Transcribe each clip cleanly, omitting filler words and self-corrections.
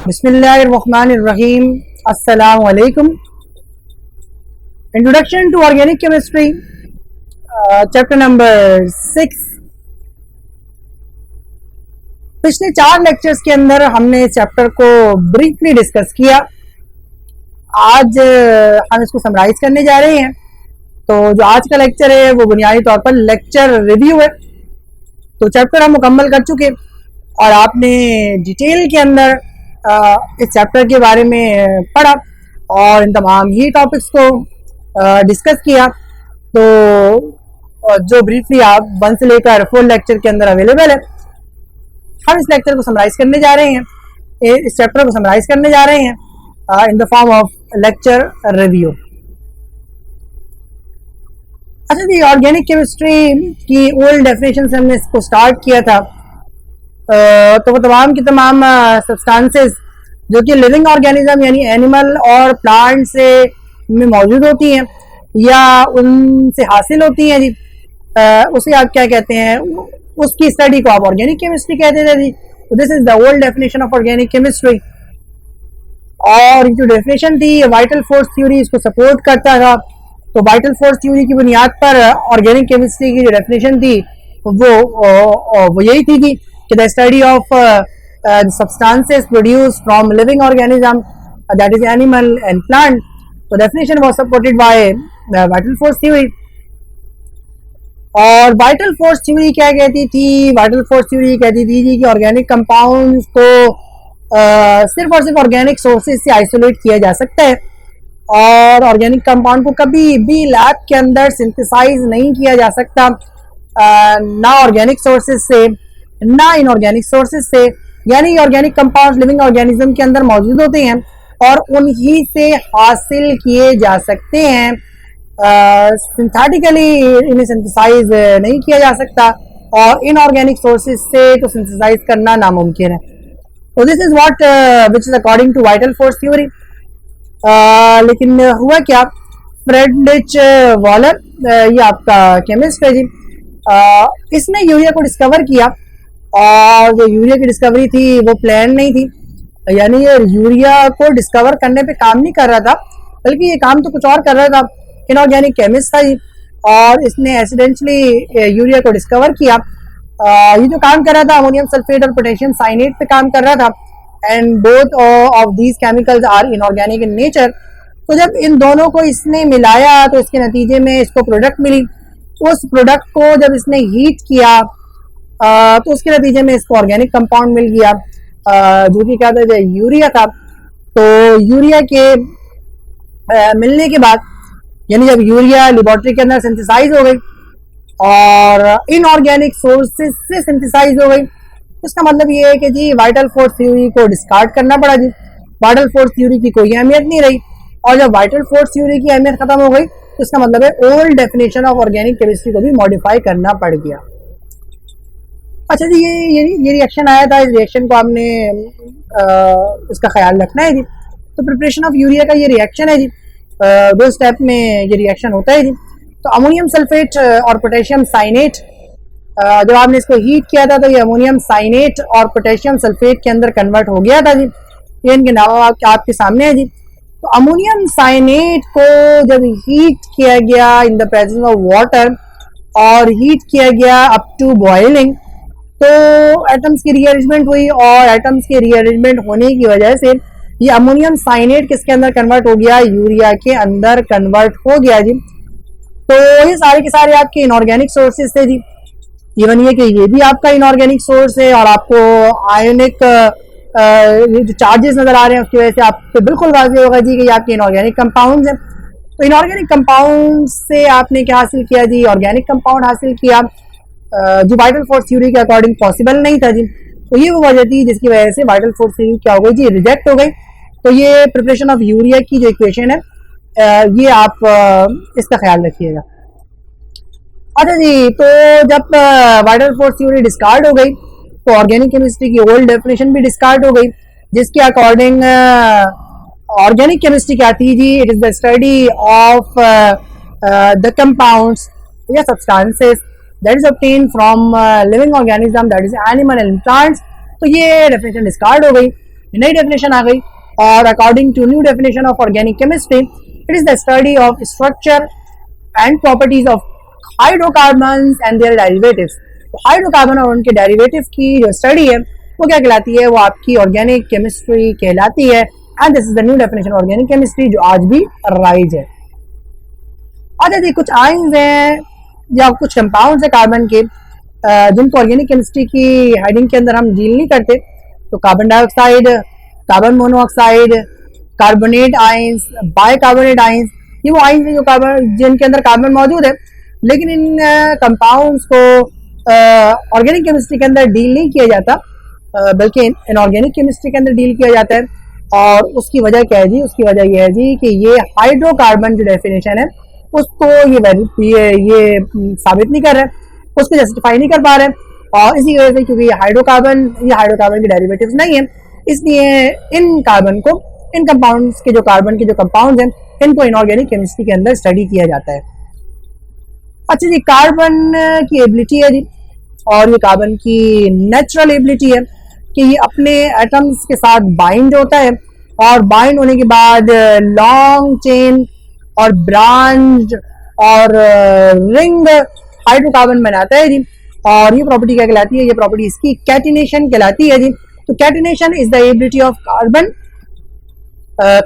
बिस्मिल्लाहिर्रहमानिर्रहीम। अस्सलामु अलैकुम। Introduction to organic chemistry, chapter number 6। पिछले 4 लेक्चर्स के अंदर हमने इस चैप्टर को ब्रीफली डिस्कस किया। आज हम इसको समराइज करने जा रहे हैं। तो जो आज का लेक्चर है वो बुनियादी तौर पर लेक्चर रिव्यू है। तो चैप्टर हम मुकम्मल कर चुके और आपने डिटेल के अंदर इस चैप्टर के बारे में पढ़ा और इन तमाम ही टॉपिक्स को डिस्कस किया। तो जो ब्रीफली आप 1 से लेकर 4 लेक्चर के अंदर अवेलेबल है, हम इस लेक्चर को समराइज करने जा रहे हैं, इस चैप्टर को समराइज करने जा रहे हैं in the form of lecture review. अच्छा जी, ऑर्गेनिक केमिस्ट्री की ओल्ड डेफिनेशन से हमने इसको स्टार्ट किया था। तो वो तमाम की तमाम सब्सटेंसेस जो कि लिविंग ऑर्गेनिज्म यानी एनिमल और प्लांट से में मौजूद होती हैं या उनसे हासिल होती हैं जी, उसे आप क्या कहते हैं, उसकी स्टडी को आप ऑर्गेनिक केमिस्ट्री कहते थे जी। This is the old definition of organic chemistry. और जो डेफिनेशन थी वाइटल फोर्स थ्योरी इसको सपोर्ट करता था। तो वाइटल फोर्स थ्योरी की बुनियाद पर ऑर्गेनिक केमिस्ट्री की जो डेफिनेशन थी वो यही थी कि the study of substances produced from living organism, that is animal and plant. So definition was supported by vital force theory. और vital force theory क्या कहती थी? vital force theory कहती थी कि ऑर्गेनिक कंपाउंड्स को सिर्फ और सिर्फ ऑर्गेनिक सोर्सेज से आइसोलेट किया जा सकता है और ऑर्गेनिक कंपाउंड को कभी भी लैब के अंदर सिंथेसाइज नहीं किया जा सकता, ना ऑर्गेनिक सोर्सेज से ना इनऑर्गेनिक सोर्सेज से। यानी ऑर्गेनिक कंपाउंड्स लिविंग ऑर्गेनिज्म के अंदर मौजूद होते हैं और उन्हीं से हासिल किए जा सकते हैं। सिंथेटिकली इन्हें सिंथेसाइज नहीं किया जा सकता और इनऑर्गेनिक सोर्सेज से तो सिंथेसाइज करना नामुमकिन है। तो this is what which is according to vital force theory. लेकिन हुआ क्या, फ्रेडरिच वॉलर, ये आपका केमिस्ट है जी, इसने यूरिया को डिस्कवर किया और जो यूरिया की डिस्कवरी थी वो प्लान नहीं थी। यानी ये यूरिया को डिस्कवर करने पे काम नहीं कर रहा था, बल्कि ये काम तो कुछ और कर रहा था। इनऑर्गेनिक केमिस्ट था जी और इसने एक्सीडेंटली यूरिया को डिस्कवर किया। ये जो काम कर रहा था अमोनियम सल्फेट और पोटेशियम साइनेट पे काम कर रहा था and both of these chemicals are inorganic in nature. तो जब इन दोनों को इसने मिलाया तो इसके नतीजे में इसको प्रोडक्ट मिली। उस प्रोडक्ट को जब इसने हीट किया तो उसके नतीजे में इसको ऑर्गेनिक कंपाउंड मिल गया जो कि क्या था, यूरिया था। तो यूरिया के मिलने के बाद यानी जब यूरिया लेबोरेटरी के अंदर सिंथेसाइज हो गई और इनऑर्गेनिक सोर्सेज से सिंथेसाइज हो गई, इसका मतलब ये है कि जी वाइटल फोर्स थ्योरी को डिस्कार्ड करना पड़ा जी। वाइटल फोर्स थ्योरी की कोई अहमियत नहीं रही और जब वाइटल फोर्स थ्योरी की अहमियत खत्म हो गई तो इसका मतलब है old definition of organic chemistry को भी मॉडिफाई करना पड़ गया। अच्छा जी, ये रिएक्शन आया था, इस रिएक्शन को आपने इसका ख्याल रखना है जी। तो प्रिपरेशन ऑफ यूरिया का ये रिएक्शन है जी, 2 स्टेप में ये रिएक्शन होता है जी। तो अमोनियम सल्फेट और पोटेशियम साइनेट, जब आपने इसको हीट किया था तो ये अमोनियम साइनेट और पोटेशियम सल्फेट के अंदर कन्वर्ट हो गया था जी। ये इनके नाम आपके सामने है जी। तो अमोनियम साइनेट को जब हीट किया गया in the presence of water और हीट किया गया अप टू बॉइलिंग, तो एटम्स की रीअरेंजमेंट हुई और एटम्स के रीअरेंजमेंट होने की वजह से ये अमोनियम साइनेट किसके अंदर कन्वर्ट हो गया, यूरिया के अंदर कन्वर्ट हो गया जी। तो ये सारे के सारे आपके इनऑर्गेनिक सोर्सेज थे जी। इवन ये कि ये भी आपका इनऑर्गेनिक सोर्स है और आपको आयोनिक जो चार्जेस नजर आ रहे हैं उसकी वजह से आपको बिल्कुल वाज़ेह होगा जी कि ये आपके इनऑर्गेनिक कंपाउंड्स हैं। तो इनऑर्गेनिक कंपाउंड से आपने क्या हासिल किया जी, ऑर्गेनिक कंपाउंड हासिल किया जो वाइटल फोर्स थ्योरी के अकॉर्डिंग पॉसिबल नहीं था जी। तो ये वो वजह थी जिसकी वजह से वाइटल फोर्स थ्योरी क्या हो गई जी, रिजेक्ट हो गई। तो ये प्रिपरेशन ऑफ यूरिया की जो इक्वेशन है ये आप इसका ख्याल रखिएगा। अच्छा जी, तो जब वाइटल फोर्स थ्योरी डिस्कार्ड हो गई तो ऑर्गेनिक केमिस्ट्री की ओल्ड डेफिनेशन भी डिस्कार्ड हो गई, जिसके अकॉर्डिंग ऑर्गेनिक केमिस्ट्री क्या थी जी, it is the study of the compounds या substances that is obtained from living organism, that is animal and plants। तो ये डेफिनेशन डिस्कार्ड हो गई नई डेफिनेशन आ गई। और according to new definition of organic chemistry, it is the study of structure and properties of hydrocarbons and their derivatives. Hydrocarbon और उनके डेरिवेटिव की जो स्टडी है वो क्या कहलाती है, वो आपकी ऑर्गेनिक केमिस्ट्री कहलाती है। And this is the new definition organic chemistry जो आज भी राइज है। अच्छा जी, कुछ आइंस हैं या कुछ कंपाउंड्स है कार्बन के जिनको ऑर्गेनिक केमिस्ट्री की हेडिंग के अंदर हम डील नहीं करते। तो carbon dioxide, carbon monoxide, carbonate ions, bicarbonate ions, ये वो आइंस हैं जो कार्बन जिनके अंदर कार्बन मौजूद है, लेकिन इन कंपाउंड्स को ऑर्गेनिक केमिस्ट्री के अंदर डील नहीं किया जाता, बल्कि इनऑर्गेनिक केमिस्ट्री के अंदर डील किया जाता है। और उसकी वजह क्या है जी? उसकी वजह यह है जी कि ये हाइड्रोकार्बन जो डेफिनेशन है उसको ये साबित नहीं कर रहा है, उसको जस्टिफाई नहीं कर पा रहे हैं। और इसी वजह से क्योंकि ये हाइड्रोकार्बन के डेरिवेटिव्स नहीं है, इसलिए इन कंपाउंड्स के जो कार्बन के जो कंपाउंड्स हैं इनको इनऑर्गेनिक केमिस्ट्री के अंदर स्टडी किया जाता है। अच्छा जी, कार्बन की एबिलिटी है जी, और ये कार्बन की नेचुरल एबिलिटी है कि ये अपने एटम्स के साथ बाइंड होता है, और बाइंड होने के बाद लॉन्ग चेन और ब्रांच और रिंग हाइड्रोकार्बन बनाता है जी। और ये प्रॉपर्टी क्या कहलाती है? ये प्रॉपर्टी इसकी कैटिनेशन कहलाती है जी। तो catenation is the ability of carbon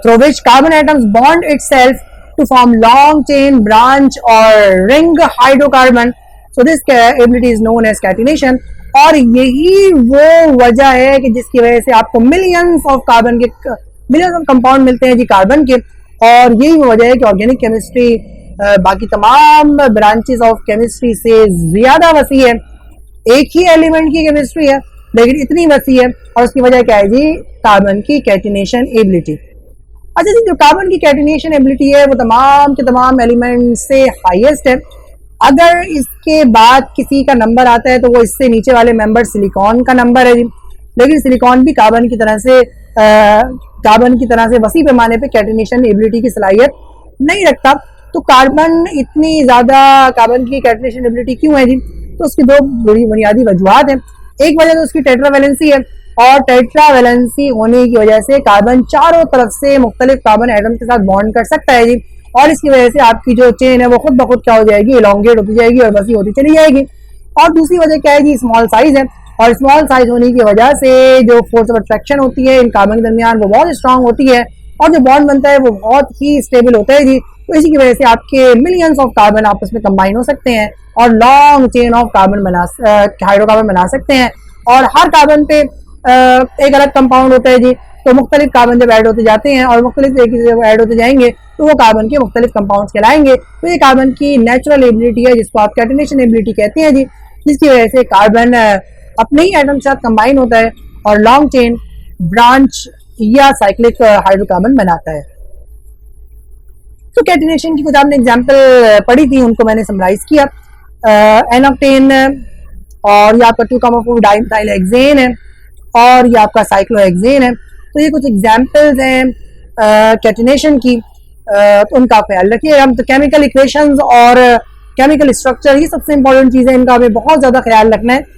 through which carbon atoms bond itself to form long chain, branch और ring hydrocarbon. So this ability is known as catenation. और यही वो वजह है कि जिसकी वजह से आपको मिलियंस ऑफ कंपाउंड मिलते हैं जी कार्बन के। और यही वो वजह है कि ऑर्गेनिक केमिस्ट्री बाकी तमाम ब्रांचेस ऑफ केमिस्ट्री से ज्यादा वसी है। एक ही एलिमेंट की केमिस्ट्री है लेकिन इतनी वसी है, और उसकी वजह क्या है जी? कार्बन की कैटिनेशन एबिलिटी। अच्छा जी, जो कार्बन की कैटिनेशन एबिलिटी है वो तमाम के तमाम एलिमेंट से हाईएस्ट है। अगर इसके बाद किसी का नंबर आता है तो वो इससे नीचे वाले मेंबर सिलिकॉन का नंबर है जी। लेकिन सिलिकॉन भी कार्बन की तरह से वसी पैमाने पे कैटिनेशन एबिलिटी की सलाहियत नहीं रखता। तो कार्बन की कैटिनेशन एबिलिटी क्यों है जी? तो उसकी दो बुनियादी वजूहत हैं। एक वजह तो उसकी टेट्रावैलेंसी है, और टेट्रावैलेंसी होने की वजह से कार्बन चारों तरफ से मुख्तलिफ कार्बन एटम के साथ बॉन्ड कर सकता है जी। और इसकी वजह से आपकी जो चेन है वो खुद ब खुद क्या हो जाएगी? इलोंगेट होती जाएगी और वसी होती चली जाएगी। और दूसरी वजह क्या है जी? स्मॉल साइज है, और स्मॉल साइज होने की वजह से जो फोर्स ऑफ अट्रैक्शन होती है इन कार्बन के दरमियान वो बहुत स्ट्रांग होती है, और जो बॉन्ड बनता है वो बहुत ही स्टेबल होता है जी। तो इसी की वजह से आपके मिलियंस ऑफ कार्बन आपस में कंबाइन हो सकते हैं और लॉन्ग चेन ऑफ हाइड्रोकार्बन बना सकते हैं। और हर कार्बन पे एक अलग कंपाउंड होता है जी। तो मुख्तलिफ कार्बन जब ऐड होते जाते हैं और मुख्तलिफ जब ऐड होते जाएंगे तो वो कार्बन के मुख्तलिफ कंपाउंड्स कहलाएंगे। तो ये कार्बन की नेचुरल एबिलिटी है जिसको आप कैटिनेशन एबिलिटी कहते हैं जी, जिसकी वजह से कार्बन अपने ही एटम के साथ कंबाइन होता है और लॉन्ग चेन, ब्रांच या साइक्लिक हाइड्रोकार्बन बनाता है। तो कैटिनेशन की कुछ आपने एग्जाम्पल पढ़ी थी, उनको मैंने समराइज किया। एनोक्टेन, और ये आपका 2,4-डाइहेक्सेन है, और ये आपका साइक्लोहेक्सेन है। तो ये कुछ एग्जाम्पल्स हैं कैटिनेशन की, तो उनका ख्याल रखिए। हम तो केमिकल इक्वेशंस और केमिकल स्ट्रक्चर, ये सबसे इंपॉर्टेंट चीज़ है, इनका हमें बहुत ज़्यादा ख्याल रखना है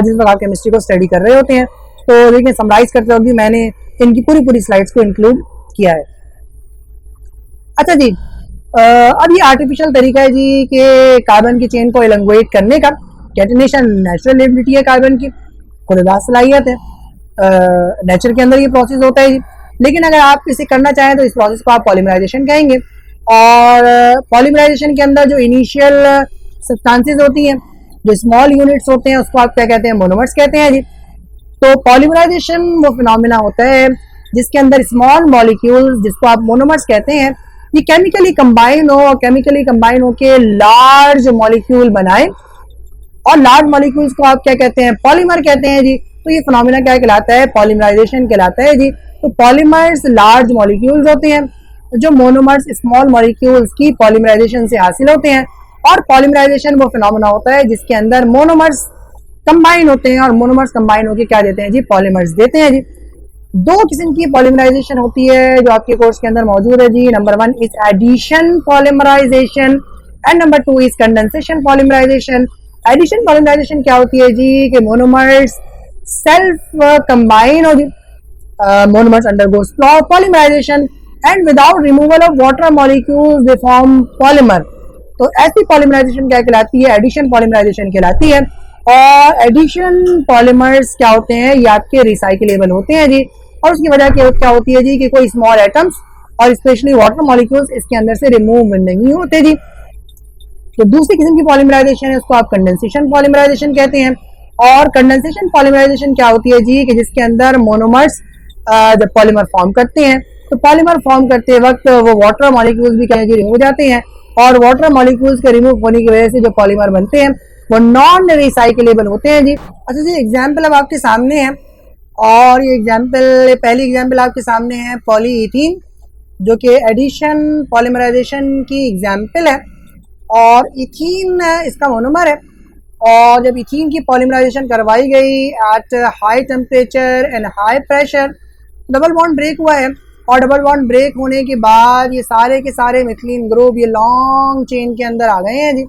जिस वक्त आप केमिस्ट्री को स्टडी कर रहे होते हैं। तो देखिए, समराइज करते वक्त भी मैंने इनकी पूरी स्लाइड्स को इंक्लूड किया है। अच्छा जी, अब ये आर्टिफिशियल तरीका है जी कि कार्बन की चेन को एलंगुएट करने का। कैटिनेशन नेचुरल एबिलिटी है कार्बन की, खुदा सलाहियत है, नेचर के अंदर ये प्रोसेस होता है जी। लेकिन अगर आप इसे करना चाहें तो इस प्रोसेस को आप पॉलीमराइजेशन कहेंगे। और पॉलीमराइजेशन के अंदर जो इनिशियल सब्सटेंसेस होती हैं, जो स्मॉल यूनिट्स होते हैं, उसको आप क्या कहते हैं? मोनोमर्स कहते हैं जी। तो पॉलीमराइजेशन वो फिनोमिना होता है जिसके अंदर स्मॉल मॉलिक्यूल्स, जिसको आप मोनोमर्स कहते हैं, ये केमिकली कंबाइन हो के लार्ज मॉलिक्यूल बनाए, और लार्ज मॉलिक्यूल्स को आप क्या कहते हैं? पॉलीमर कहते हैं जी। तो ये फिनोमिना क्या कहलाता है? पॉलीमराइजेशन कहलाता है जी। तो पॉलीमर्स लार्ज मॉलिक्यूल्स होते हैं, जो मोनोमर्स स्मॉल मॉलिक्यूल्स की पॉलीमराइजेशन से हासिल होते हैं। और पॉलीमराइजेशन वो फिनोमिना होता है जिसके अंदर मोनोमर्स कंबाइन होते हैं, और मोनोमर्स कंबाइन होकर क्या देते हैं जी? पॉलीमर्स देते हैं जी। दो किस्म की पॉलीमराइजेशन होती है जो आपके कोर्स के अंदर मौजूद है जी। Number 1 is addition polymerisation, and number 2 is condensation polymerisation. Addition polymerisation क्या होती है जी? कि मोनोमर्स सेल्फ कंबाइन हो जी, monomers undergoes polymerization and without removal of water molecules they form polymer. तो ऐसी पॉलीमराइजेशन क्या कहलाती है? एडिशन पॉलीमराइजेशन कहलाती है। और एडिशन पॉलीमर्स क्या होते हैं? ये आपके रिसाइकलेबल होते हैं जी। और उसकी वजह क्या होती है जी कि कोई स्मॉल एटम्स और स्पेशली वाटर मॉलिक्यूल्स इसके अंदर से रिमूव नहीं होते जी। तो दूसरी किस्म की पॉलीमराइजेशन है उसको आप कंडेंसेशन पॉलीमराइजेशन कहते हैं। और कंडेंसेशन पॉलीमराइजेशन क्या होती है जी कि जिसके अंदर मोनोमर्स जब पॉलीमर फॉर्म करते हैं तो पॉलीमर फॉर्म करते वक्त वो वाटर मॉलिक्यूल्स भी क्या रिमूव हो जाते हैं और वाटर मॉलिक्यूल्स के रिमूव होने की वजह से जो पॉलीमर बनते हैं वो नॉन रिसाइकलेबल होते हैं जी। अच्छा जी, एग्जाम्पल अब आपके सामने है और ये एग्जाम्पल पहली एग्जाम्पल आपके सामने है पॉलीइथीन जो कि एडिशन पॉलीमराइजेशन की एग्जाम्पल है। और इथीन इसका मोनोमर है और जब इथीन की पॉलीमराइजेशन करवाई गई at high temperature and high pressure double bond break हुआ है। और डबल बॉन्ड ब्रेक होने के बाद ये सारे के सारे मिथिलीन ग्रुप ये लॉन्ग चेन के अंदर आ गए हैं जी।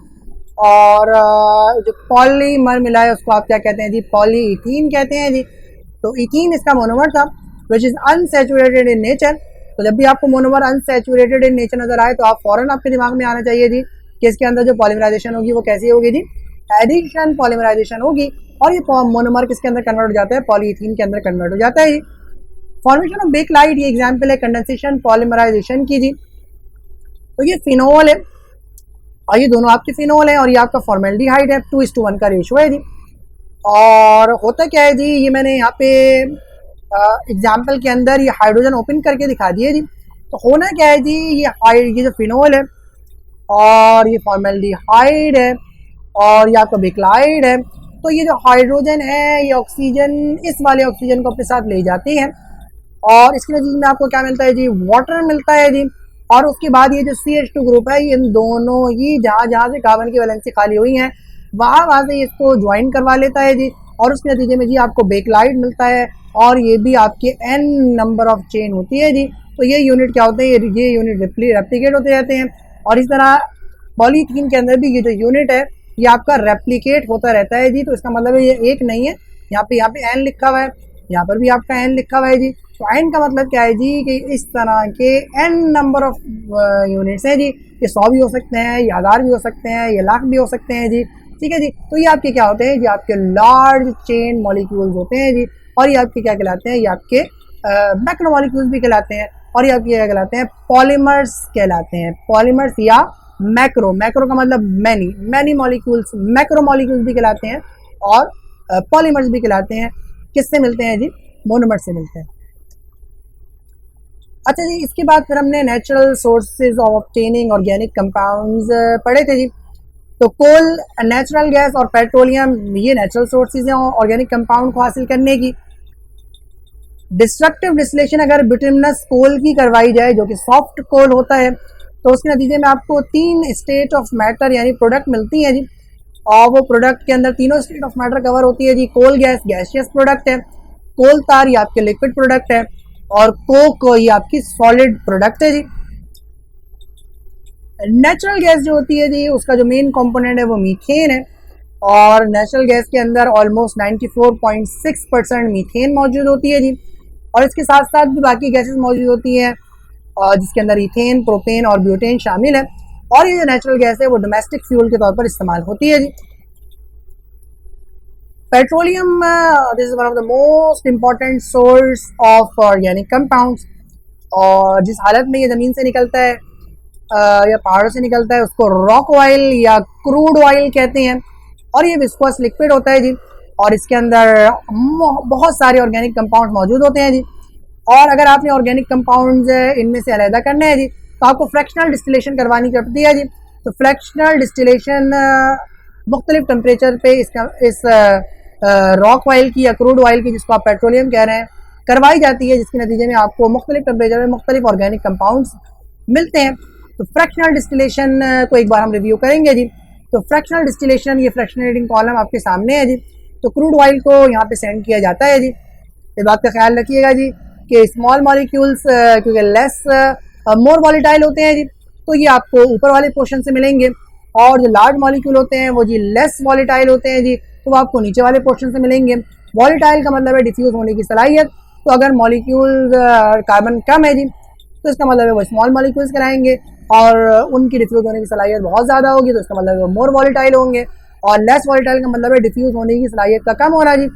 और जो पॉलीमर मिला है उसको आप क्या कहते हैं जी? पॉलीइथीन कहते हैं जी। तो इथीन इसका मोनोमर था which is unsaturated in nature. तो जब भी आपको मोनोमर अनसैचुरेटेड इन नेचर नजर आए तो आप फौरन आपके दिमाग में आना चाहिए जी कि इसके अंदर जो पॉलीमराइजेशन होगी वो कैसी होगी जी? एडिशन पॉलीमराइजेशन होगी। और ये मोनोमर किसके अंदर कन्वर्ट हो जाता है? पॉलीइथीन के अंदर कन्वर्ट हो जाता है जी। फॉर्मेशन ऑफ बेकलाइट ये एग्जाम्पल है कंडेंसेशन पॉलीमराइजेशन की जी। तो ये फिनोल है और ये दोनों आपके फिनोल है और ये आपका फॉर्मेल्डिहाइड है, 2:1 का रेशियो है जी। और होता क्या है जी, ये मैंने यहाँ पे एग्जाम्पल के अंदर ये हाइड्रोजन ओपन करके दिखा दिए जी। तो होना क्या है जी, ये जो फिनोल है और ये फॉर्मेल्डिहाइड है और ये आपका बेकलाइड है। तो ये जो हाइड्रोजन है ये ऑक्सीजन इस वाले ऑक्सीजन को अपने साथ ले जाती है और इसके नतीजे में आपको क्या मिलता है जी? वाटर मिलता है जी। और उसके बाद ये जो CH2 ग्रुप है इन दोनों ही जहाँ जहाँ से कार्बन की वैलेंसी खाली हुई है वहाँ से इसको ज्वाइन करवा लेता है जी। और उसके नतीजे में जी आपको बेकलाइट मिलता है और ये भी आपके n नंबर ऑफ चेन होती है जी। तो ये यूनिट क्या होते हैं? ये यूनिट रेप्लिकेट होते रहते हैं। और इस तरह पॉलीथीन के अंदर भी ये जो यूनिट है ये आपका रेप्लिकेट होता रहता है जी। तो इसका मतलब है ये एक नहीं है, यहाँ पे n लिखा हुआ है, यहाँ पर भी आपका n लिखा हुआ है जी। तो n का मतलब क्या है जी कि इस तरह के n नंबर ऑफ यूनिट्स हैं जी। ये 100 भी हो सकते हैं, ये 1000 भी हो सकते हैं, ये लाख भी हो सकते हैं जी। ठीक है जी। तो ये आपके क्या होते हैं जी? आपके लार्ज चेन मॉलिक्यूल्स होते हैं जी। और ये आपके क्या कहलाते हैं? ये आपके मैक्रोमॉलिक्यूल्स भी कहलाते हैं और ये आपके क्या कहलाते हैं? पॉलीमर्स कहलाते हैं। पॉलीमर्स या मैक्रो का मतलब मैनी मॉलिक्यूल्स, मैक्रोमॉलिक्यूल्स भी कहलाते हैं और पॉलीमर्स भी कहलाते हैं। किससे मिलते हैं जी? मोनोमर से मिलते हैं। अच्छा जी, इसके बाद फिर हमने natural sources of obtaining organic compounds पढ़े थे जी। तो कोल, नेचुरल गैस और पेट्रोलियम ये नेचुरल सोर्सेज हैं ऑर्गेनिक कंपाउंड को हासिल करने की। डिस्ट्रक्टिव डिस्टिलेशन अगर बिटुमिनस कोल की करवाई जाए जो कि सॉफ्ट कोल होता है तो उसके नतीजे में आपको 3 स्टेट ऑफ मैटर यानी प्रोडक्ट मिलती हैं जी। और वो प्रोडक्ट के अंदर तीनों स्टेट ऑफ मैटर कवर होती है जी। कोल गैस गैसियस प्रोडक्ट है, कोल तार ये आपके लिक्विड प्रोडक्ट है और कोक ये आपकी सॉलिड प्रोडक्ट है जी। नेचुरल गैस जो होती है जी उसका जो मेन कंपोनेंट है वो मीथेन है और नेचुरल गैस के अंदर ऑलमोस्ट 94.6% मीथेन मौजूद होती है जी। और इसके साथ साथ भी बाकी गैसेस मौजूद होती हैं और जिसके अंदर इथेन, प्रोपेन और ब्यूटेन शामिल है। और ये जो नेचुरल गैस है वो डोमेस्टिक फ्यूल के तौर पर इस्तेमाल होती है जी। Petroleum this is one of the most important source of organic compounds. और जिस हालत में ये ज़मीन से निकलता है या पहाड़ों से निकलता है उसको रॉक ऑयल या क्रूड ऑयल कहते हैं। और ये विस्कोस लिक्विड होता है जी और इसके अंदर बहुत सारे ऑर्गेनिक कंपाउंड्स मौजूद होते हैं जी। और अगर आपने ऑर्गेनिक कंपाउंड्स इनमें से अलहदा करने हैं जी तो आपको फ्रैक्शनल डिस्टिलेशन करवानी पड़ती है जी। तो फ्रैक्शनल डिस्टिलेशन मुख्तलिफ टेम्परेचर पे इस रॉक ऑयल की या क्रूड ऑयल की जिसको आप पेट्रोलियम कह रहे हैं करवाई जाती है, जिसके नतीजे में आपको मुख्तलिफ टेम्परेचर में मुख्तलिफ ऑर्गेनिक कंपाउंड्स मिलते हैं। तो फ्रैक्शनल डिस्टिलेशन को एक बार हम रिव्यू करेंगे जी। तो फ्रैक्शनल डिस्टिलेशन ये फ्रैक्शनेटिंग कॉलम आपके सामने है जी। तो क्रूड ऑयल को यहाँ पे सेंड किया जाता है जी। इस बात का ख्याल रखिएगा जी कि स्मॉल मॉलिक्यूल्स क्योंकि लेस मोर वॉलीटाइल होते हैं जी तो ये आपको ऊपर वाले पोर्शन से मिलेंगे और जो लार्ज मॉलिक्यूल होते हैं वो जी लेस वॉलीटाइल होते हैं जी तो वो आपको नीचे वाले पोर्शन से मिलेंगे। वॉलीटाइल का मतलब है डिफ्यूज होने की सलाहियत तो अगर मॉलिक्यूल कार्बन कम है जी तो इसका मतलब है वो स्मॉल मॉलिक्यूल्स कराएंगे और उनकी डिफ्यूज होने की सलाहियत बहुत ज़्यादा होगी, तो इसका मतलब है वो मोर वॉलेटाइल होंगे। और लेस वॉलेटाइल का मतलब है डिफ्यूज होने की सलाहियत का कम हो रहा है जी।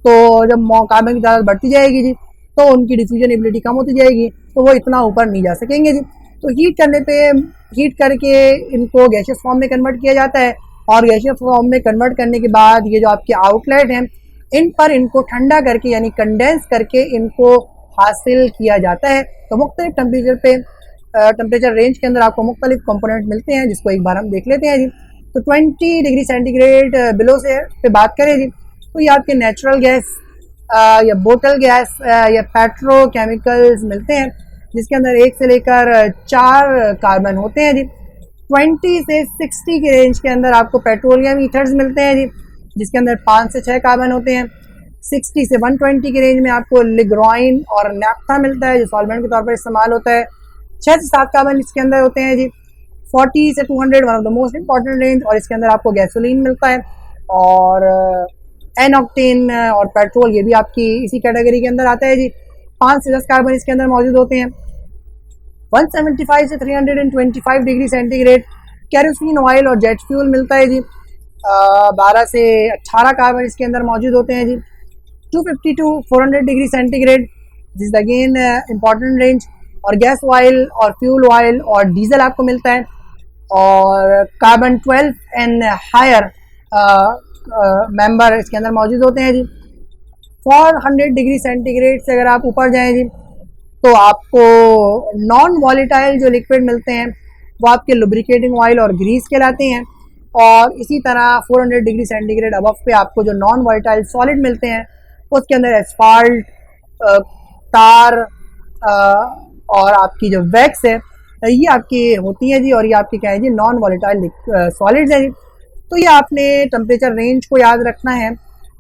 तो जब कार्बन की तादाद बढ़ती जाएगी जी तो उनकी डिफ्यूजन एबिलिटी कम होती जाएगी, तो वो इतना ऊपर नहीं जा सकेंगे जी। तो हीट करने पे, हीट करके इनको गैसियस फॉर्म में कन्वर्ट किया जाता है और गैसियस फॉर्म में कन्वर्ट करने के बाद ये जो आपके आउटलेट हैं इन पर इनको ठंडा करके यानी कंडेंस करके इनको हासिल किया जाता है। तो मुख्तलिफ टेम्परेचर पे, टेम्परेचर रेंज के अंदर आपको मुख्तलिफ कंपोनेंट मिलते हैं, जिसको एक बार हम देख लेते हैं जी। तो 20 डिग्री सेंटीग्रेड बिलो से पे बात करें जी तो ये आपके नेचुरल गैस या बोतल गैस या पेट्रोकेमिकल्स मिलते हैं, जिसके अंदर 1 से लेकर 4 कार्बन होते हैं जी। 20 से 60 के रेंज के अंदर आपको पेट्रोलियम ईथर्स मिलते हैं जी, जिसके अंदर 5 से 6 कार्बन होते हैं। 60 से 120 के रेंज में आपको लिग्राइन और नैफ्था मिलता है जो सॉल्वेंट के तौर पर इस्तेमाल होता है। 6 से 7 कार्बन इसके अंदर होते हैं जी। 40 से 200 one of the most important range, और इसके अंदर आपको गैसोलीन मिलता है और एन ऑक्टेन और पेट्रोल ये भी आपकी इसी कैटेगरी के अंदर आता है जी। 5 से 10 कार्बन इसके अंदर मौजूद होते हैं। 175 से 325 डिग्री सेंटीग्रेड केरोसिन ऑयल और जेट फ्यूल मिलता है जी। 12 से 18 कार्बन इसके अंदर मौजूद होते हैं जी। 250 to 400 degree centigrade this again important range, और गैस ऑयल और फ्यूल ऑयल और डीजल आपको मिलता है। और कार्बन 12 एंड हायर मेंबर इसके अंदर मौजूद होते हैं जी। 400 डिग्री सेंटीग्रेड से अगर आप ऊपर जाएं जी तो आपको नॉन वॉलेटाइल जो लिक्विड मिलते हैं वो आपके लुब्रिकेटिंग ऑयल और ग्रीस कहलाते हैं। और इसी तरह 400 डिग्री सेंटीग्रेड अबव पे आपको जो नॉन वॉलेटाइल सॉलिड मिलते हैं उसके अंदर एस्फाल्ट, तार और आपकी जो वैक्स है ये आपकी होती है जी, और ये आपकी क्या है जी नॉन वॉलेटाइल सॉलिड्स हैं जी। तो ये आपने टेम्परेचर रेंज को याद रखना है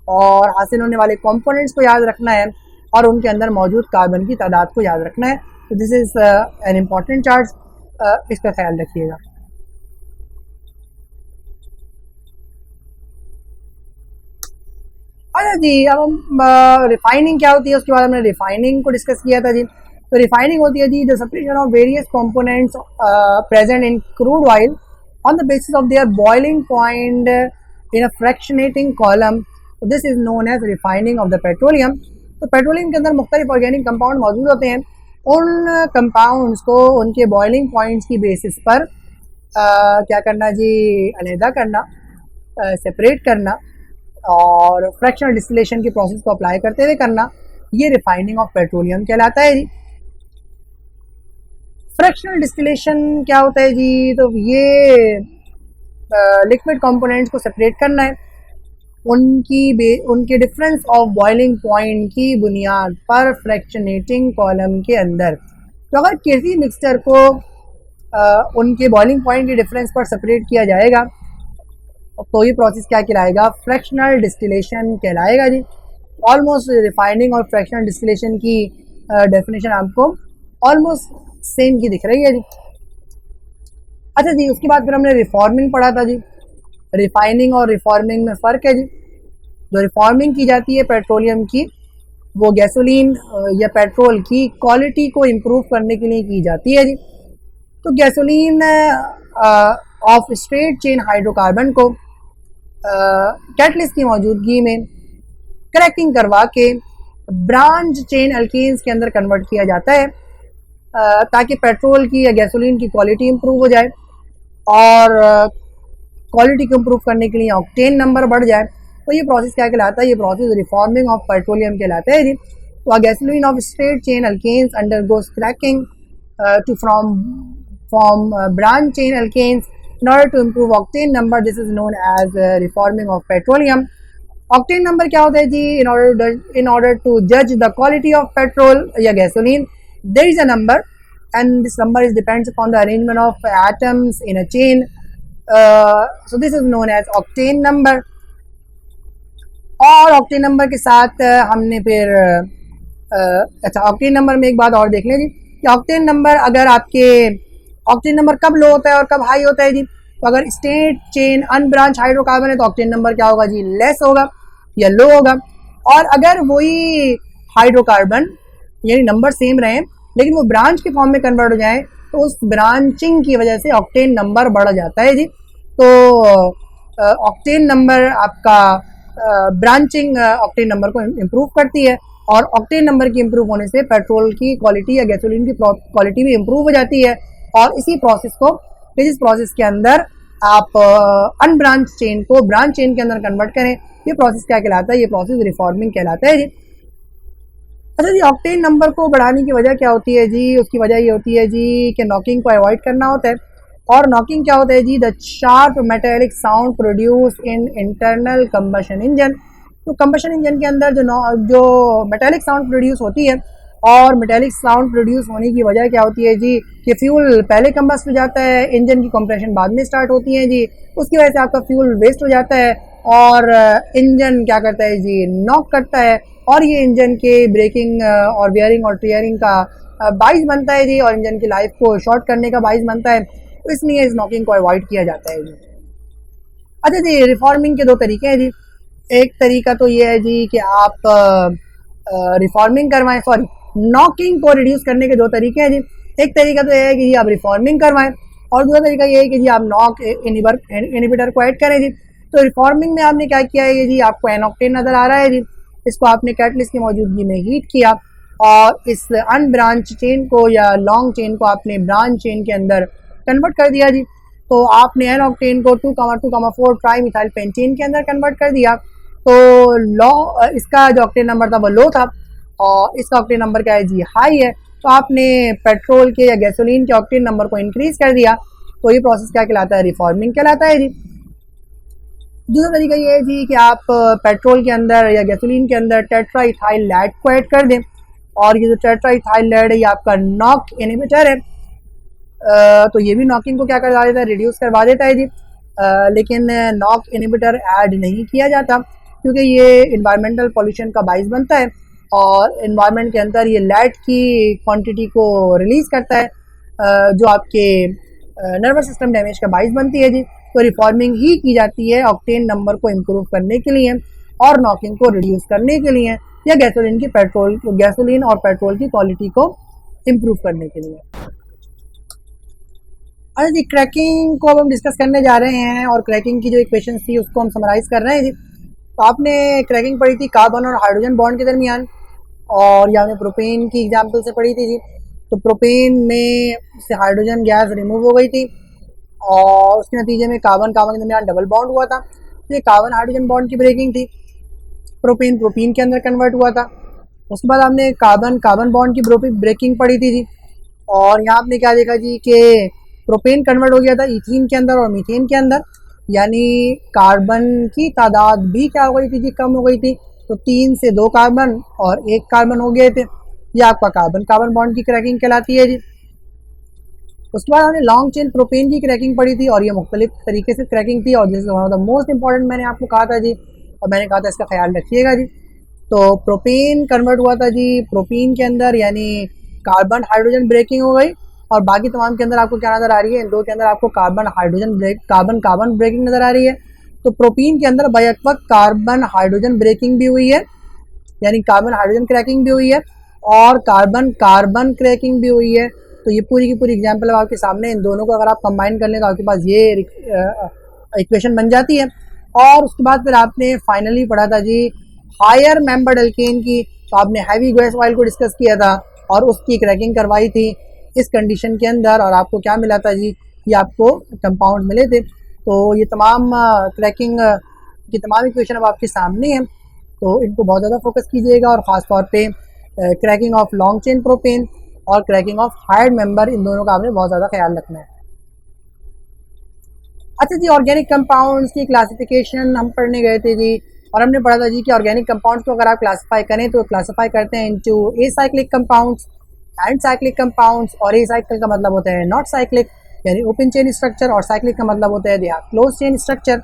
और हासिल होने वाले कंपोनेंट्स को याद रखना है और उनके अंदर मौजूद कार्बन की तादाद को याद रखना है। तो this is an important chart, इसका ख्याल रखिएगा। अच्छा जी, अब हम रिफाइनिंग क्या होती है उसके बाद हमने रिफाइनिंग को डिस्कस किया था जी। तो रिफाइनिंग होती है जी the separation of various components present in crude oil on the basis of their boiling point in a fractionating column. This is known as refining of the petroleum. तो petroleum के अंदर मुख्तलिफ ऑर्गेनिक कंपाउंड मौजूद होते हैं। उन compounds को उनके बॉइलिंग पॉइंट्स की बेसिस पर क्या करना जी, अलहदा करना, सेपरेट करना और फ्रैक्शनल डिस्टिलेशन की प्रोसेस को अप्लाई करते हुए करना, ये रिफाइनिंग ऑफ पेट्रोलियम कहलाता है जी। फ्रैक्शनल डिस्टिलेशन क्या होता है जी, तो ये लिक्विड कंपोनेंट्स को सेपरेट करना है उनके डिफरेंस ऑफ बॉइलिंग पॉइंट की बुनियाद पर फ्रैक्शनेटिंग कॉलम के अंदर। तो अगर किसी मिक्सचर को उनके बॉइलिंग पॉइंट के डिफरेंस पर सेपरेट किया जाएगा तो ये प्रोसेस क्या कहलाएगा, फ्रैक्शनल डिस्टिलेशन कहलाएगा जी। ऑलमोस्ट रिफाइनिंग और फ्रैक्शनल डिस्टिलेशन की डेफिनेशन आपको ऑलमोस्ट सेम की दिख रही है जी। अच्छा जी, उसके बाद फिर हमने रिफॉर्मिंग पढ़ा था जी। रिफाइनिंग और रिफॉर्मिंग में फ़र्क है जी। जो रिफॉर्मिंग की जाती है पेट्रोलियम की वो गैसोलीन या पेट्रोल की क्वालिटी को इम्प्रूव करने के लिए की जाती है जी। तो gasoline of straight chain hydrocarbon को कैटलिस्ट की मौजूदगी में क्रैकिंग करवा के ब्रांच चेन अल्केन्स के अंदर कन्वर्ट किया जाता है ताकि पेट्रोल की या गैसोलीन की क्वालिटी इम्प्रूव हो जाए और क्वालिटी को इम्प्रूव करने के लिए ऑक्टेन नंबर बढ़ जाए। तो ये प्रोसेस क्या कहलाता है, ये प्रोसेस रिफॉर्मिंग ऑफ पेट्रोलियम कहलाता है जी। तो gasoline of straight chain alkanes undergoes cracking to form branch chain alkanes in order to improve octane number. This is known as reforming of petroleum. Octane number क्या होता है जी, in order to judge the quality of petrol या gasoline there is a number and this number is depends upon the arrangement of atoms in a chain. So this is known as octane number. और octane number के साथ हमने फिर अच्छा octane number में एक बात और देख लें जी कि octane number अगर आपके ऑक्टेन नंबर कब लो होता है और कब हाई होता है जी। तो अगर स्टेट चेन अनब्रांच हाइड्रोकार्बन है तो ऑक्टेन नंबर क्या होगा जी, लेस होगा या लो होगा। और अगर वही हाइड्रोकार्बन यानी नंबर सेम रहे लेकिन वो ब्रांच के फॉर्म में कन्वर्ट हो जाए, तो उस ब्रांचिंग की वजह से ऑक्टेन नंबर बढ़ जाता है जी। तो ऑक्टेन नंबर आपका ब्रांचिंग ऑक्टेन नंबर को इम्प्रूव करती है, और ऑक्टेन नंबर की इम्प्रूव होने से पेट्रोल की क्वालिटी या गैसोलीन की क्वालिटी भी इम्प्रूव हो जाती है। और इसी प्रोसेस को, इस प्रोसेस के अंदर आप अनब्रांच चेन को ब्रांच चेन के अंदर कन्वर्ट करें, ये प्रोसेस क्या कहलाता है? ये प्रोसेस रिफॉर्मिंग कहलाता है जी। अच्छा जी, ऑक्टेन नंबर को बढ़ाने की वजह क्या होती है जी? उसकी वजह ये होती है जी कि नॉकिंग को अवॉइड करना होता है। और नॉकिंग क्या होता है जी? The sharp metallic sound produce in internal combustion engine. तो कंबशन इंजन के अंदर जो मेटेलिक साउंड प्रोड्यूस होती है, और मेटेलिक साउंड प्रोड्यूस होने की वजह क्या होती है जी? कि फ्यूल पहले कंबस्ट हो जाता है, इंजन की कंप्रेशन बाद में स्टार्ट होती है जी, उसकी वजह से आपका फ्यूल वेस्ट हो जाता है, और इंजन क्या करता है जी? नॉक करता है, और ये इंजन के ब्रेकिंग और वेयरिंग और टीयरिंग का बाइस बनता है जी, और इंजन की लाइफ को शॉर्ट करने का बाइस बनता है। तो इसलिए इस नॉकिंग को अवॉइड किया जाता है जी। अच्छा जी, रिफॉर्मिंग के दो तरीके हैं जी। एक तरीका तो ये है जी कि आप रिफॉर्मिंग करवाएं, सॉरी, नॉकिंग को रिड्यूस करने के दो तरीके हैं जी। एक तरीका तो यह है कि जी आप रिफॉर्मिंग करवाएं, और दूसरा तरीका ये है कि जी आप नॉक इनहिबिटर को ऐड करें जी। तो रिफॉर्मिंग में आपने क्या किया है जी? आपको एन-ऑक्टेन नज़र आ रहा है जी, इसको आपने कैटलिस्ट की मौजूदगी में हीट किया, और इस अनब्रांच चेन को या लॉन्ग चेन को आपने ब्रांच चेन के अंदर कन्वर्ट कर दिया जी। तो आपने एन ऑक्टेन को 2,2,4 ट्राई मिथाइल पेंटेन के अंदर कन्वर्ट कर दिया। तो इसका जो ऑक्टेन नंबर था वो लो था, और इसका ऑक्टेन नंबर क्या है जी? हाई है। तो आपने पेट्रोल के या गैसोलीन के ऑक्टेन नंबर को इंक्रीज कर दिया। तो ये प्रोसेस क्या कहलाता है? रिफॉर्मिंग कहलाता है जी। दूसरा तरीका ये है जी कि आप पेट्रोल के अंदर या गैसोलीन के अंदर टेट्राइथाइल लैड को ऐड कर दें, और ये जो टेट्राइथाइल लैड है ये आपका नॉक इनहिबिटर है। तो ये भी नॉकिंग को क्या करवा देता है? रिड्यूस करवा देता है जी। लेकिन नॉक इनहिबिटर ऐड नहीं किया जाता, क्योंकि ये इन्वायरमेंटल पॉल्यूशन का बाइस बनता है, और इन्वायरमेंट के अंदर ये लैड की क्वांटिटी को रिलीज़ करता है, जो आपके नर्वस सिस्टम डैमेज का बाइस बनती है जी। तो रिफॉर्मिंग ही की जाती है ऑक्टेन नंबर को इम्प्रूव करने के लिए, और नॉकिंग को रिड्यूस करने के लिए, या गैसोलीन और पेट्रोल की क्वालिटी को इम्प्रूव करने के लिए। अच्छा जी, क्रैकिंग को अब हम डिस्कस करने जा रहे हैं, और क्रैकिंग की जो इक्वेशन थी उसको हम समराइज़ कर रहे हैं जी। तो आपने क्रैकिंग पढ़ी थी कार्बन और हाइड्रोजन बॉन्ड के दरमियान, और या आपने प्रोपेन की एग्जाम्पल से पढ़ी थी जी। तो प्रोपेन में से हाइड्रोजन गैस रिमूव हो गई थी, और उसके नतीजे में कार्बन कार्बन के दरमियान डबल बॉन्ड हुआ था। तो ये कार्बन हाइड्रोजन बॉन्ड की ब्रेकिंग थी, प्रोपेन प्रोपीन के अंदर कन्वर्ट हुआ था। उसके बाद आपने कार्बन कार्बन बॉन्ड की ब्रेकिंग पढ़ी थी जी, और यहाँ आपने क्या देखा जी कि प्रोपेन कन्वर्ट हो गया था इथीन के अंदर और मीथेन के अंदर, यानी कार्बन की तादाद भी क्या हो गई थी जी? कम हो गई थी। तो 3 से 2 कार्बन और 1 कार्बन हो गए थे। ये आपका कार्बन कार्बन बॉन्ड की क्रैकिंग कहलाती है जी। उसके बाद हमने लॉन्ग चेन प्रोपेन की क्रैकिंग पढ़ी थी, और ये मुख्तलिफ तरीके से क्रैकिंग थी, और this is one of the most important मैंने आपको कहा था जी, और मैंने कहा था इसका ख्याल रखिएगा जी। तो प्रोपेन कन्वर्ट हुआ था जी प्रोपीन के अंदर, यानी कार्बन हाइड्रोजन ब्रेकिंग हो गई, और बाकी तमाम के अंदर आपको क्या नज़र आ रही है? इन दो के अंदर आपको कार्बन कार्बन ब्रेकिंग नज़र आ रही है। तो प्रोपीन के अंदर बैक वक्त कार्बन हाइड्रोजन ब्रेकिंग भी हुई है, यानी कार्बन हाइड्रोजन क्रैकिंग भी हुई है, और कार्बन कार्बन क्रैकिंग भी हुई है। तो ये पूरी की पूरी एग्जाम्पल अब आपके सामने, इन दोनों को अगर आप कंबाइन कर लें तो आपके पास ये इक्वेशन बन जाती है। और उसके बाद फिर आपने फाइनली पढ़ा था जी हायर मेंबर्ड एल्केन की। तो आपने हैवी गैस ऑयल को डिस्कस किया था, और उसकी क्रैकिंग करवाई थी इस कंडीशन के अंदर, और आपको क्या मिला था जी? ये आपको कंपाउंड मिले थे। तो ये तमाम क्रैकिंग की तमाम इक्वेशन अब आपके सामने हैं, तो इनको बहुत ज़्यादा फोकस कीजिएगा, और ख़ास तौर पे cracking of long chain propane और क्रैकिंग ऑफ हायर मेंबर, इन दोनों का आपने बहुत ज़्यादा ख्याल रखना है। अच्छा जी, ऑर्गेनिक कंपाउंड्स की क्लासिफिकेशन हम पढ़ने गए थे जी, और हमने पढ़ा था जी कि ऑर्गेनिक कंपाउंड्स को अगर आप क्लासीफाई करें तो क्लासीफाई करते हैं into acyclic compounds and cyclic compounds. और ए साइकिल का मतलब होता है नॉट साइक्लिक, यानी ओपन चेन स्ट्रक्चर, और साइक्लिक का मतलब होता है they are close chain structure.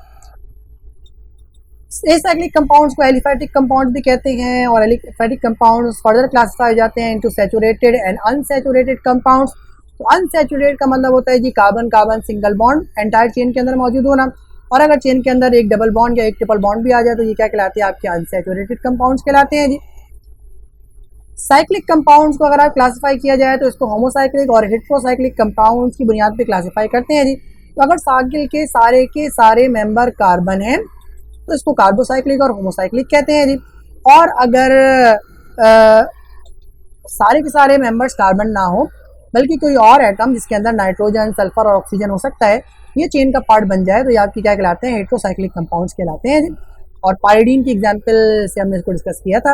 Acyclic compounds को एलिफैटिक कंपाउंड्स भी कहते हैं, और एलिफैटिक कंपाउंड्स फर्दर क्लासीफाई हो जाते हैं into saturated and unsaturated compounds. तो अनसैचुरेटेड का मतलब होता है जी carbon carbon single bond entire chain के अंदर मौजूद होना, और अगर चेन के अंदर एक डबल बॉन्ड या एक ट्रिपल बॉन्ड भी आ जाए तो ये क्या कहलाते हैं? आपके अनसैचुरेटेड कंपाउंड्स कहलाते हैं जी। साइक्लिक कंपाउंड्स को अगर आप क्लासिफाई किया जाए तो इसको होमोसाइक्लिक और हेट्रोसाइक्लिक कंपाउंड्स की बुनियाद पे क्लासिफाई करते हैं जी। तो अगर साइकिल के सारे मेंबर कार्बन हैं तो इसको कार्बोसाइक्लिक और होमोसाइक्लिक कहते हैं जी। और अगर सारे के सारे मेंबर्स कार्बन ना हो बल्कि कोई और एटम जिसके अंदर नाइट्रोजन, सल्फर और ऑक्सीजन हो सकता है, ये चेन का पार्ट बन जाए तो ये आपकी क्या कहलाते हैं, हेट्रोसाइक्लिक कंपाउंड्स कहलाते हैं जी। और पायरीडीन की एग्जांपल से हमने इसको डिस्कस किया था।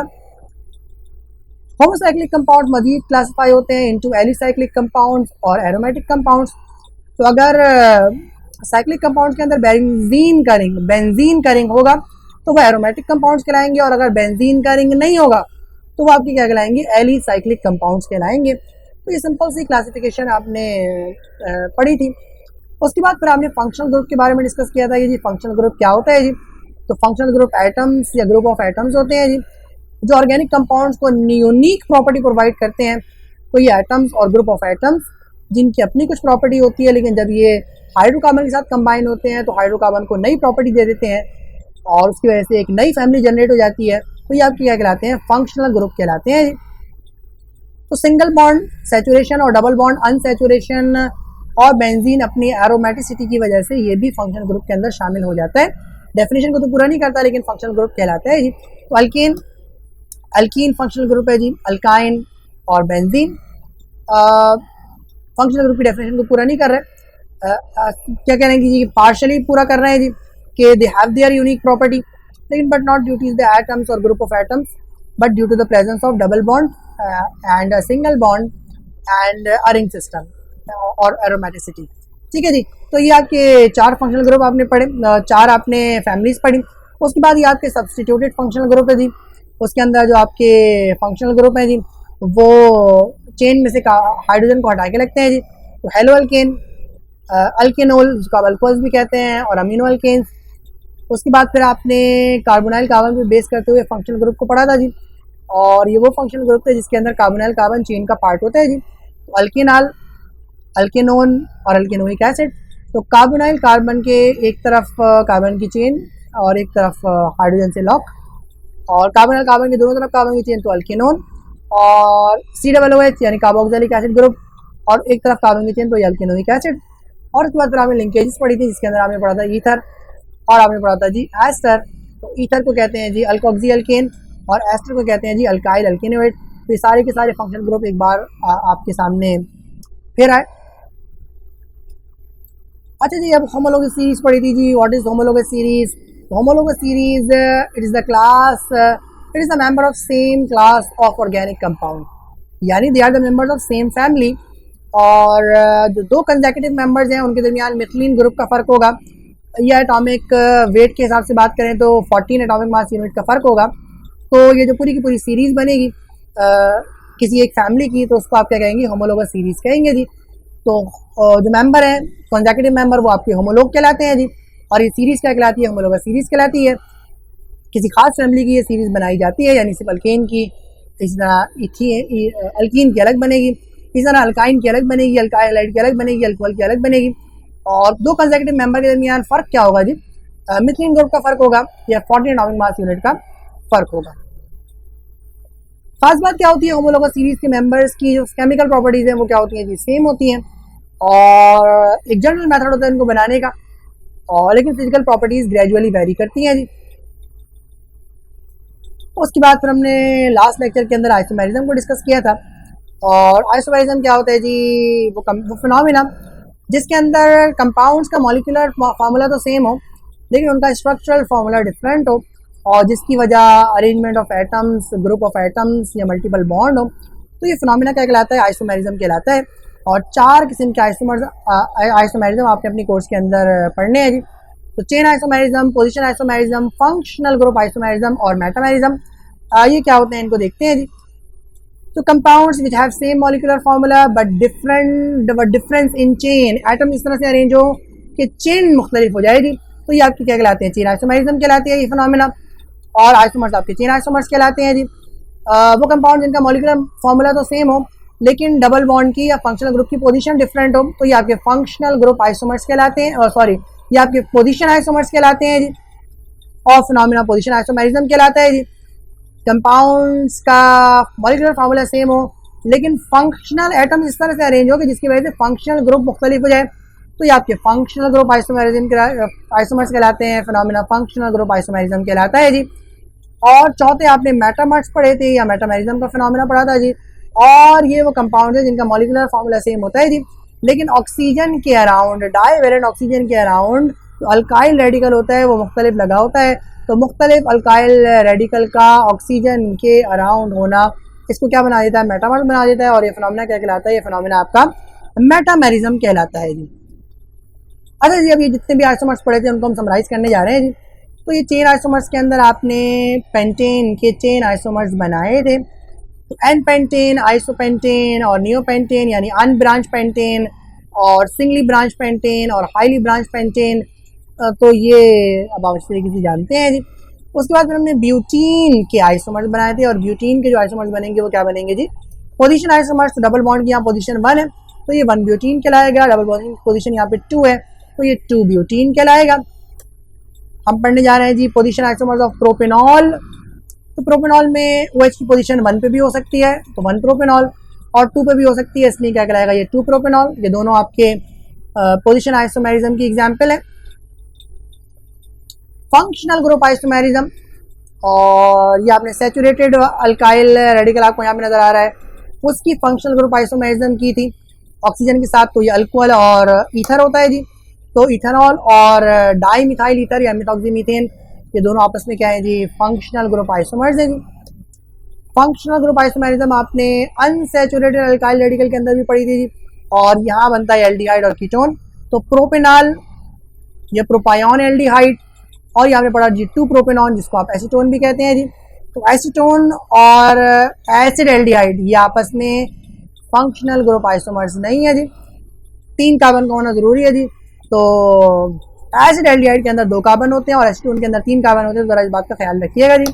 होमोसाइक्लिक कंपाउंड मजीद क्लासिफाई होते हैं इनटू एलिसाइक्लिक कंपाउंड्स और एरोमेटिक कंपाउंड्स। तो अगर साइक्लिक कंपाउंड्स के अंदर बेंजीन का रिंग होगा तो वह एरोमेटिक कंपाउंड्स कहलाएंगे, और अगर बेंजीन का रिंग नहीं होगा तो वो आपकी क्या कहलाएंगे, एलिसाइक्लिक कंपाउंड्स कहलाएंगे। तो ये सिंपल सी क्लासिफिकेशन आपने पढ़ी थी। उसके बाद फिर आपने फंक्शनल ग्रुप के बारे में डिस्कस किया था कि जी फंक्शनल ग्रुप क्या होता है जी। तो फंक्शनल ग्रुप एटम्स या ग्रुप ऑफ एटम्स होते हैं जी, जो ऑर्गेनिक कंपाउंड्स को यूनिक प्रॉपर्टी प्रोवाइड करते हैं। तो ये एटम्स और ग्रुप ऑफ एटम्स जिनकी अपनी कुछ प्रॉपर्टी होती है, लेकिन जब ये हाइड्रोकार्बन के साथ कंबाइन होते हैं तो हाइड्रोकार्बन को नई प्रॉपर्टी दे देते हैं और उसकी वजह से एक नई फैमिली जनरेट हो जाती है। तो ये आपके क्या कहलाते हैं, फंक्शनल ग्रुप कहलाते हैं। तो सिंगल बॉन्ड सैचुरेशन और डबल बॉन्ड अनसैचुरेशन और बेंजीन अपनी एरोमेटिसिटी की वजह से ये भी फंक्शनल ग्रुप के अंदर शामिल हो जाता है। डेफिनेशन को तो पूरा नहीं करता लेकिन फंक्शनल ग्रुप कहलाता है जी। तो अल्कीन फंक्शनल ग्रुप है जी, अल्काइन और बेंजीन फंक्शनल ग्रुप की डेफिनेशन को पूरा नहीं कर रहे, क्या कह रहे हैं कि जी पार्शली पूरा कर रहे हैं जी, कि they have their unique property, लेकिन but not due to the atoms और group of atoms but due to the presence of double bond and single bond and a ring system और एरोमेटिसिटी। ठीक है जी। तो ये आपके चार फंक्शनल ग्रुप आपने पढ़े, चार आपने फैमिलीज पढ़ी। उसके बाद ये आपके सब्सटीट्यूटेड फंक्शनल ग्रुप है जी। उसके अंदर जो आपके फंक्शनल ग्रुप है जी वो चेन में से हाइड्रोजन को हटा के लगते हैं जी। तो हेलो अल्केन, अल्केनोल जिसको आप अल्कोहल्स भी कहते हैं, और अमीनो अल्केन्स। उसके बाद फिर आपने कार्बोनाइल कार्बन पे बेस करते हुए फंक्शनल ग्रुप को पढ़ा था जी, और ये वो फंक्शनल ग्रुप है जिसके अंदर कार्बोनाइल कार्बन चेन का पार्ट होता है जी। तो अल्केनॉल, अल्केनोन और अल्केनोइक एसिड। तो कार्बोनाइल कार्बन के एक तरफ कार्बन की चेन और एक तरफ हाइड्रोजन से लॉक, और कार्बोनाइल कार्बन के दोनों तरफ कार्बन की चेन तो अल्केनोन, और COOH यानी कार्बोक्सिलिक एसिड ग्रुप, और एक तरफ कार्बन की चेन तो ये अल्केनोइक एसिड। और उसके बाद फिर आपने लिंकेजेस पढ़ी थी जिसके अंदर आपने पढ़ा था ईथर और आपने पढ़ा था जी एस्टर। तो ईथर को कहते हैं जी अल्कोक्सी अल्केन और एस्टर को कहते हैं जी अल्काइल अल्केनोइड। तो ये सारे के सारे फंक्शनल ग्रुप एक बार आपके सामने फिर आए। अच्छा जी, अब होमोलोगस सीरीज पढ़ी थी जी। What is homologous series? Homologous series it is the class, it is the member of same class of organic compound, यानी they are the members of same family. और जो दो कंसेक्यूटिव मेंबर्स हैं उनके दरमियान मिथिलीन ग्रुप का फ़र्क होगा। यह एटॉमिक वेट के हिसाब से बात करें तो 14 एटॉमिक मास यूनिट का फ़र्क होगा। तो ये जो पूरी की पूरी सीरीज़ बनेगी किसी एक फैमिली की, तो उसको आप क्या कहेंगे, होमोलोगस सीरीज़ कहेंगे जी। तो जो मेंबर हैं कंसेक्यूटिव मेंबर वो आपके होमोलोग कहलाते हैं जी, और ये सीरीज़ क्या कहलाती है, होमोलोगस सीरीज़ कहलाती है। किसी खास फैमिली की ये सीरीज़ बनाई जाती है, यानी सिर्फ अल्केन की, इस तरह अल्कीन की अलग बनेगी, इस तरह अल्काइन की अलग बनेगी, अल्काइल हाइड्राइड की अलग बनेगी, अल्कोहल की अलग बनेगी। और दो कंसेक्यूटिव मेंबर के दरमियान फ़र्क क्या होगा जी, मिथिलीन ग्रुप का फ़र्क होगा या 14 एटॉमिक मास यूनिट का फ़र्क होगा। खास बात क्या होती है, होमोलोगस सीरीज़ के मेंबर्स की जो केमिकल प्रॉपर्टीज़ हैं वो क्या होती हैं जी, सेम होती हैं, और एक जनरल मेथड होता है इनको बनाने का, और लेकिन फिजिकल प्रॉपर्टीज़ ग्रेजुअली वेरी करती हैं जी। उसके बाद फिर हमने लास्ट लेक्चर के अंदर आइसोमेरिज्म को डिस्कस किया था। और आइसोमेरिज्म क्या होता है जी, वो फिनोमेना जिसके अंदर कंपाउंड्स का मॉलिक्यूलर फार्मूला तो सेम हो लेकिन उनका स्ट्रक्चरल फार्मूला डिफरेंट हो, और जिसकी वजह arrangement of atoms, group of atoms या मल्टीपल बॉन्ड हो। तो ये फिनोमेना क्या कहलाता है, आइसोमेरिज्म कहलाता है। और चार किस्म के आइसोमेरिज्म आपने अपनी कोर्स के अंदर पढ़ने हैं जी। तो chain isomerism, position isomerism, functional group isomerism और मेटामेरिज्म, ये क्या होते हैं इनको देखते हैं जी। तो compounds which have same molecular formula but difference in chain, atom इस तरह से अरेंज हो कि चेन मुख्तलिफ हो जाएगी, तो ये आपके क्या कहलाते हैं, चेन आइसोमेरिज्म कहलाती है ये फिनोमेना। और आइसोमर्स आपके चेन आइसोमर्स कहलाते हैं जी। वो कंपाउंड जिनका मॉलिक्यूलर फार्मूला तो सेम हो लेकिन डबल बॉन्ड की या फंक्शनल ग्रुप की पोजीशन डिफरेंट हो, तो ये आपके फंक्शनल ग्रुप आइसोमर्स कहलाते हैं, और सॉरी ये आपके पोजीशन आइसोमर्स कहलाते हैं जी। और फिनोमेना पोजीशन आइसोमेरिज्म कहलाता है जी। कंपाउंड्स का मॉलिक्यूलर फार्मूला सेम हो लेकिन फंक्शनल एटम इस तरह से अरेंज हो कि जिसकी वजह से फंक्शनल ग्रुप मुख्तलिफ हो जाए, तो ये आपके फंक्शनल ग्रुप आइसोमर्स कहलाते हैं, फिनोमिना फंक्शनल ग्रुप आइसोमेरिज्म कहलाता है जी। और चौथे आपने मेटामर्स पढ़े थे या मेटामेरिज्म का फिनोमिना पढ़ा था जी। और ये वो कंपाउंड है जिनका मॉलिक्यूलर फार्मूला सेम होता है जी, लेकिन ऑक्सीजन के अराउंड, डाईवेलेंट ऑक्सीजन के अराउंड जो अल्काइल रेडिकल होता है वो मुख्तलिफ लगा होता है। तो मुख्तलिफ अल्काइल रेडिकल का ऑक्सीजन के अराउंड होना इसको क्या बना देता है, मेटामर्स बना देता है। और ये फिनोमिना क्या कहलाता है, ये फिनोमिना आपका मेटामेरिज्म कहलाता है जी। अच्छा जी, अब ये जितने भी आइसोमर्स पढ़े थे उनको हम समराइज करने जा रहे हैं जी। तो ये चेन आइसोमर्स के अंदर आपने पेंटेन के चेन आइसोमर्स बनाए थे, तो एन पेंटेन, आइसोपेंटेन और नियोपेंटेन यानी अनब्रांच पेंटेन और सिंगली ब्रांच पेंटेन और हाईली ब्रांच पेंटेन। तो ये अब आप इस तरीके से जानते हैं जी। उसके बाद फिर हमने ब्यूटीन के आइसोमर्स बनाए थे, और ब्यूटीन के जो आइसोमर्स बनेंगे वो क्या बनेंगे जी, पोजीशन आइसोमर्स। तो डबल बॉन्ड की यहाँ पोजीशन 1 है तो ये 1 ब्यूटीन कहलाएगा, डबल बॉन्ड की पोजीशन यहाँ पे 2 है तो ये 2 ब्यूटीन कहलाएगा। हम पढ़ने जा रहे हैं जी पोजीशन आइसोमर्स ऑफ प्रोपेनॉल। तो प्रोपेनॉल में OH की पोजीशन 1 पे भी हो सकती है तो 1 प्रोपेनॉल, और 2 पे भी हो सकती है, इसलिए क्या कहलाएगा ये 2 प्रोपेनॉल। ये दोनों आपके पोजीशन आइसोमेरिज्म की एग्जाम्पल है। फंक्शनल ग्रुप आइसोमेरिज्म, और ये आपने सैचुरेटेड अल्काइल रेडिकल आपको यहाँ पे नजर आ रहा है, उसकी फंक्शनल ग्रुप आइसोमेरिज्म की थी ऑक्सीजन के साथ, तो ये अल्कोहल और ईथर होता है जी। तो इथेनॉल और डाई मिथाइल ईथर या मिथॉक्सीमीथेन ये दोनों आपस में क्या है जी, फंक्शनल ग्रुप आइसोमर्स है जी। फंक्शनल ग्रुप आइसोमेरिज्म आपने अनसैचुरेटेड अल्काइल रेडिकल के अंदर भी पढ़ी थी जी, और यहाँ बनता है एल्डिहाइड और कीटोन। तो प्रोपेनॉल ये प्रोपायोन एल्डिहाइड, और यहाँ पे पढ़ा जी 2 प्रोपेनॉन जिसको आप एसीटोन भी कहते हैं जी। तो एसीटोन और एसिड एल्डिहाइड ये आपस में फंक्शनल ग्रुप आइसोमर्स नहीं है जी, 3 कार्बन का होना जरूरी है जी। तो एसिड एल्डिहाइड के अंदर 2 कार्बन होते हैं और एसीटोन के अंदर 3 कार्बन होते हैं, तो जरा इस बात का ख्याल रखिएगा जी।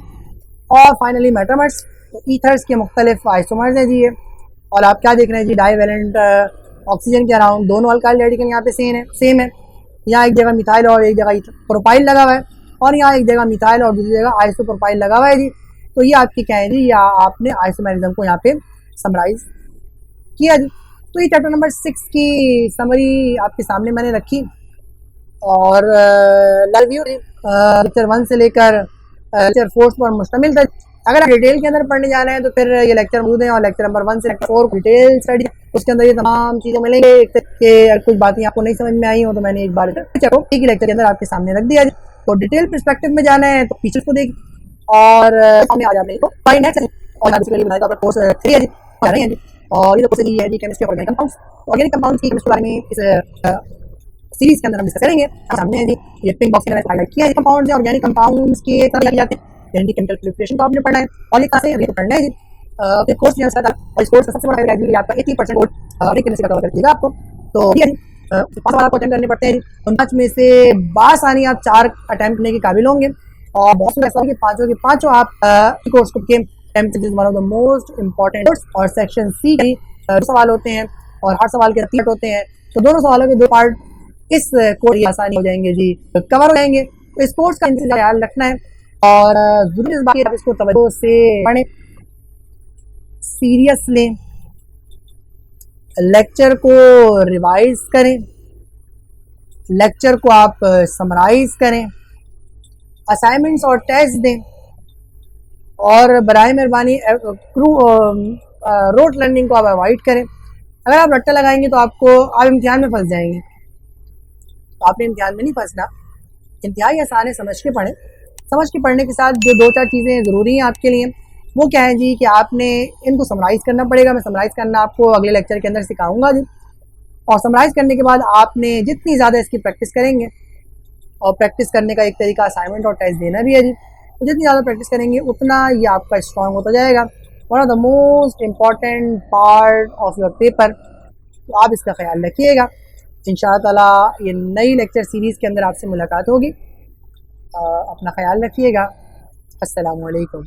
और फाइनली मेटामर्स, तो ईथर्स के मुख्तलिफ आइसोमर्स हैं जी ये। और आप क्या देख रहे हैं जी, डाईवेलेंट ऑक्सीजन के अराउंड दोनों अल्काइल रेडिकल यहाँ पे सेम है। यहाँ एक जगह मिथाइल और एक जगह प्रोपाइल लगा हुआ है, और यहाँ एक जगह मिथाइल और दूसरी जगह आइसोप्रोपाइल लगा हुआ है जी। तो ये आपकी क्या है जी, या आपने आइसोमेरिज्म को यहाँ पे समराइज किया जी। तो ये चैप्टर नंबर 6 की समरी आपके सामने मैंने रखी, और लेक्चर 1 से लेकर लेक्चर 4 पर मुश्तमिल था। अगर आप डिटेल के अंदर पढ़ने जा रहे हैं तो फिर ये लेक्चर मौजूद है, और लेक्चर नंबर 1 से लेकर 4 डिटेल स्टडी, उसके अंदर ये तमाम चीज़ें मिलेंगे। कि कुछ बातें आपको नहीं समझ में आई हो तो मैंने एक बार एक ही लेक्चर के अंदर आपके सामने रख दिया। तो डिटेल पर्सपेक्टिव में जाना है तो पीछे को देख, और सामने आ जाने को और कोर्स 3 है जी, आ रहे हैं जी। और ये कोर्स है जी chemistry organic compounds. Organic compounds की केमिस्ट्री बारे में इस सीरीज के अंदर हम डिस्कस करेंगे। सामने है जी ये पिंक बॉक्स के अंदर हाईलाइट किया है कंपाउंड्स है, ऑर्गेनिक कंपाउंड्स के तरह लिखे जाते हैं, यानी केमिकल प्रिपरेशन को आपने पढ़ना है, और ये कैसे ये पढ़ना है जी। फिर कोर्स जो है और इस कोर्स का सबसे बड़ा ग्रेजुएट आपका 80% कोर्स केमिस्ट्री का कवर कर देगा आपको। तो ये 5 सवाल आपको अटेम्प्ट करने पड़ते हैं, उन 5 में से बासानी आप 4 अटेम्प्ट करने के काबिल होंगे, और बहुत सारे ऐसा होगा कि पांचों आप कोर्स के attempt is one of the most important course. और सेक्शन सी के 2 सवाल होते हैं और हर सवाल के 3 पार्ट होते हैं, तो दोनों सवालों के 2 पार्ट इस कोर्स आसानी हो जाएंगे जी, कवर हो जाएंगे। तो इस कोर्स का इंतजार ख्याल रखना है, और जरूर इस बात आप इसको तवज्जो से पढ़ें, सीरियस लें, लेक्चर को रिवाइज करें, लेक्चर को आप समराइज करें, असाइनमेंट्स और टेस्ट दें, और बराए मेहरबानी रोट लर्निंग को आप अवॉइड करें। अगर आप रट्टा लगाएंगे तो आप इम्तिहान में फंस जाएंगे। तो आपने इम्तिहान में नहीं फंसना, इंतहाई आसान है, समझ के पढ़ें। समझ के पढ़ने के साथ जो 2-4 चीज़ें ज़रूरी हैं आपके लिए, वो क्या है जी, कि आपने इनको समराइज़ करना पड़ेगा। मैं समराइज़ करना आपको अगले लेक्चर के अंदर सिखाऊंगा जी। और समराइज़ करने के बाद आपने जितनी ज़्यादा इसकी प्रैक्टिस करेंगे, और प्रैक्टिस करने का एक तरीका असाइनमेंट और टेस्ट देना भी है जी, तो जितनी ज़्यादा प्रैक्टिस करेंगे उतना ये आपका स्ट्रॉन्ग होता जाएगा। One of the most important part of your paper, तो आप इसका ख्याल रखिएगा। इंशाअल्लाह ताला ये नई लेक्चर सीरीज़ के अंदर आपसे मुलाकात होगी। अपना ख्याल रखिएगा। अस्सलामु अलैकुम।